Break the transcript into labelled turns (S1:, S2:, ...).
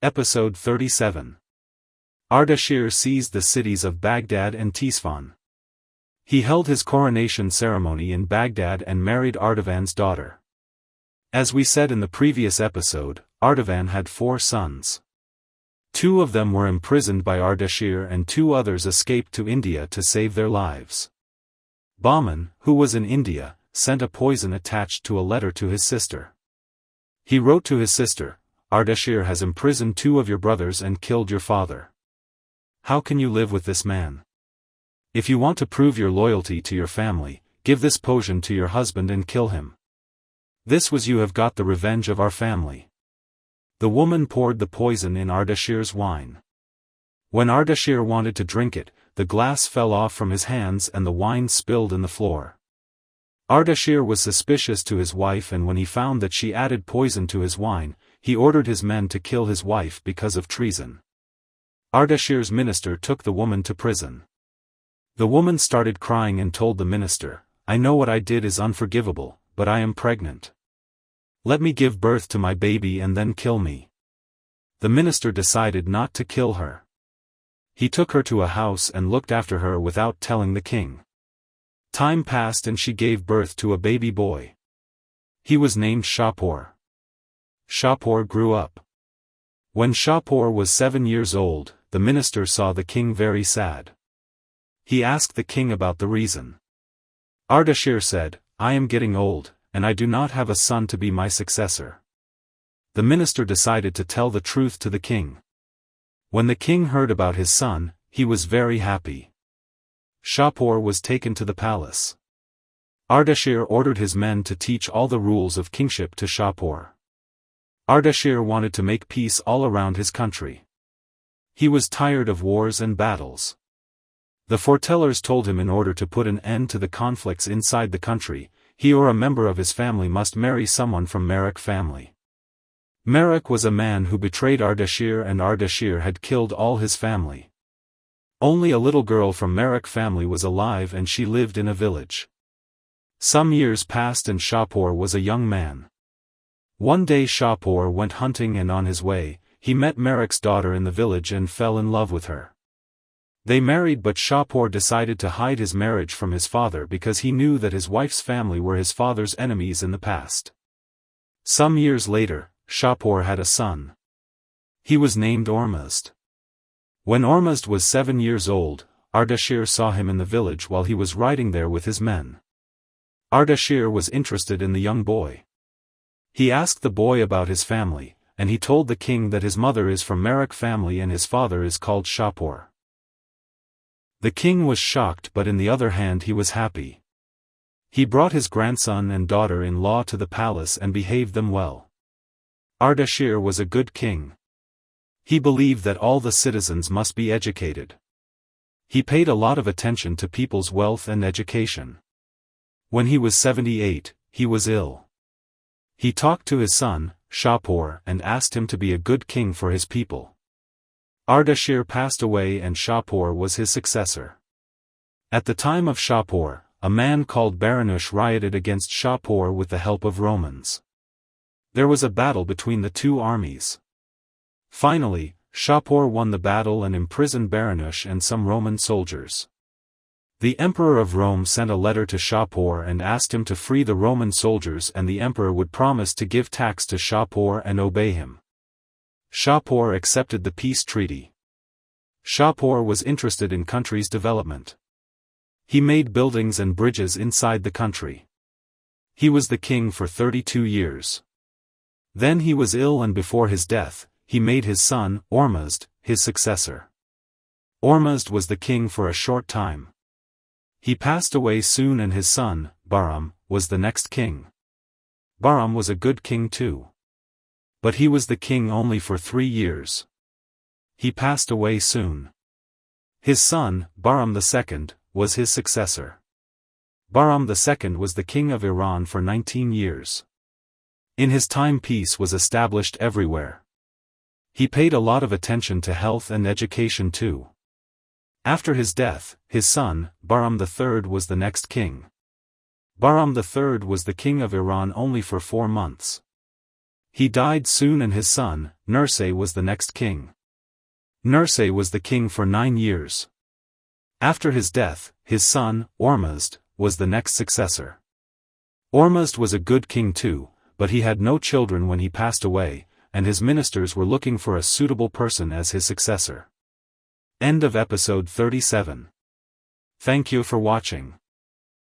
S1: Episode 37. Ardashir seized the cities of Baghdad and Tisfan. He held his coronation ceremony in Baghdad and married Artavan's daughter. As we said in the previous episode, Artavan had 4 sons. 2 of them were imprisoned by Ardashir and 2 others escaped to India to save their lives. Bahman, who was in India, sent a poison attached to a letter to his sister. He wrote to his sister, "Ardashir has imprisoned 2 of your brothers and killed your father. How can you live with this man? If you want to prove your loyalty to your family, give this potion to your husband and kill him. This was you have got the revenge of our family." The woman poured the poison in Ardashir's wine. When Ardashir wanted to drink it, the glass fell off from his hands and the wine spilled in the floor. Ardashir was suspicious to his wife, and when he found that she added poison to his wine, he ordered his men to kill his wife because of treason. Ardashir's minister took the woman to prison. The woman started crying and told the minister, "I know what I did is unforgivable, but I am pregnant. Let me give birth to my baby and then kill me." The minister decided not to kill her. He took her to a house and looked after her without telling the king. Time passed and she gave birth to a baby boy. He was named Shapour. Shapour grew up. When Shapour was 7 years old, the minister saw the king very sad. He asked the king about the reason. Ardashir said, "I am getting old, and I do not have a son to be my successor." The minister decided to tell the truth to the king. When the king heard about his son, he was very happy. Shapour was taken to the palace. Ardashir ordered his men to teach all the rules of kingship to Shapour. Ardashir wanted to make peace all around his country. He was tired of wars and battles. The foretellers told him in order to put an end to the conflicts inside the country, he or a member of his family must marry someone from Merak family. Merak was a man who betrayed Ardashir, and Ardashir had killed all his family. Only a little girl from Merak family was alive and she lived in a village. Some years passed and Shapour was a young man. One day Shapour went hunting, and on his way, he met Merak's daughter in the village and fell in love with her. They married, but Shapour decided to hide his marriage from his father because he knew that his wife's family were his father's enemies in the past. Some years later, Shapour had a son. He was named Ormuzd. When Ormuzd was 7 years old, Ardashir saw him in the village while he was riding there with his men. Ardashir was interested in the young boy. He asked the boy about his family, and he told the king that his mother is from Merak family and his father is called Shapour. The king was shocked, but in the other hand he was happy. He brought his grandson and daughter-in-law to the palace and behaved them well. Ardashir was a good king. He believed that all the citizens must be educated. He paid a lot of attention to people's wealth and education. When he was 78, he was ill. He talked to his son, Shapour, and asked him to be a good king for his people. Ardashir passed away and Shapour was his successor. At the time of Shapour, a man called Baranush rioted against Shapour with the help of Romans. There was a battle between the 2 armies. Finally, Shapour won the battle and imprisoned Baranush and some Roman soldiers. The Emperor of Rome sent a letter to Shapour and asked him to free the Roman soldiers, and the emperor would promise to give tax to Shapour and obey him. Shapour accepted the peace treaty. Shapour was interested in country's development. He made buildings and bridges inside the country. He was the king for 32 years. Then he was ill, and before his death, he made his son, Ormuzd, his successor. Ormuzd was the king for a short time. He passed away soon, and his son, Bahram, was the next king. Bahram was a good king too. But he was the king only for 3 years. He passed away soon. His son, Bahram II, was his successor. Bahram II was the king of Iran for 19 years. In his time peace was established everywhere. He paid a lot of attention to health and education too. After his death, his son, Bahram III, was the next king. Bahram III was the king of Iran only for 4 months. He died soon and his son, Nurseh, was the next king. Nurseh was the king for 9 years. After his death, his son, Ormuzd, was the next successor. Ormuzd was a good king too, but he had no children when he passed away, and his ministers were looking for a suitable person as his successor. End of episode 37. Thank you for watching.